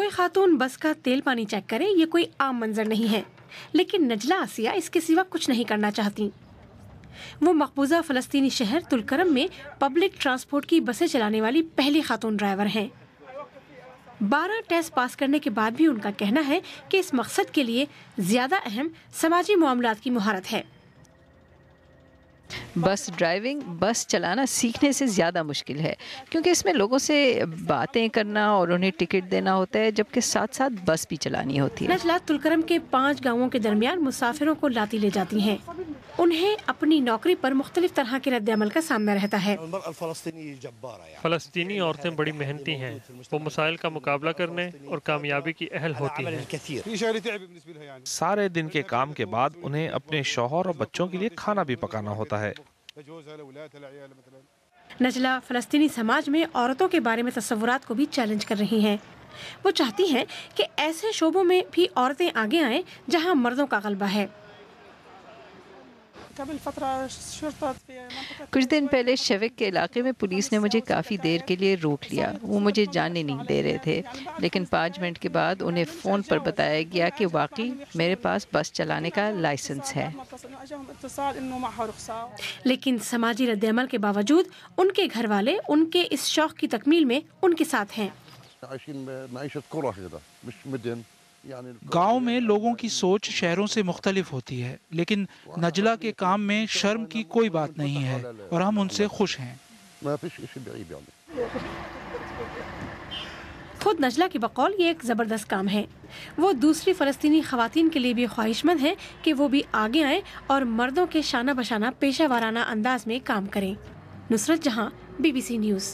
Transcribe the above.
कोई खातून बस का तेल पानी चेक करे ये कोई आम मंजर नहीं है, लेकिन नजला आसिया इसके सिवा कुछ नहीं करना चाहती। वो मकबूजा फ़लस्तीनी शहर तुलकरम में पब्लिक ट्रांसपोर्ट की बसें चलाने वाली पहली खातून ड्राइवर हैं। 12 टेस्ट पास करने के बाद भी उनका कहना है कि इस मकसद के लिए ज़्यादा अहम समाजी मामलात की मुहारत है। बस चलाना सीखने से ज़्यादा मुश्किल है, क्योंकि इसमें लोगों से बातें करना और उन्हें टिकट देना होता है, जबकि साथ साथ बस भी चलानी होती है। नजला तुलकरम के 5 गांवों के दरमियान मुसाफिरों को लाती ले जाती हैं। उन्हें अपनी नौकरी पर मुख्तलिफ तरह के रद्द-ए-अमल का सामना रहता है। फ़लस्तीनी औरतें बड़ी मेहनती हैं, वो मसाइल का मुकाबला करने और कामयाबी की अहल होती हैं। सारे दिन के काम के बाद उन्हें अपने शौहर और बच्चों के लिए खाना भी पकाना होता है। नजला फ़लस्तीनी समाज में औरतों के बारे में तस्वुरात को भी चैलेंज कर रही हैं। वो चाहती हैं कि ऐसे शोबों में भी औरतें आगे आएं जहां मर्दों का गलबा है। कुछ दिन पहले शवेक के इलाके में पुलिस ने मुझे काफ़ी देर के लिए रोक लिया। वो मुझे जाने नहीं दे रहे थे, लेकिन 5 मिनट के बाद उन्हें फ़ोन पर बताया गया कि वाकई मेरे पास बस चलाने का लाइसेंस है। लेकिन समाजी रद्द-ए-अमल के बावजूद उनके घर वाले उनके इस शौक की तकमील में उनके साथ हैं। गांव में लोगों की सोच शहरों से मुख्तलिफ होती है, लेकिन नजला के काम में शर्म की कोई बात नहीं है और हम उनसे खुश हैं। खुद नजला की बकौल ये एक ज़बरदस्त काम है। वो दूसरी फ़लस्तीनी ख़वातीन के लिए भी ख्वाहिशमंद हैं कि वो भी आगे आएं और मर्दों के शाना बशाना पेशा वाराना अंदाज में काम करें। नुसरत जहां, BBC न्यूज़।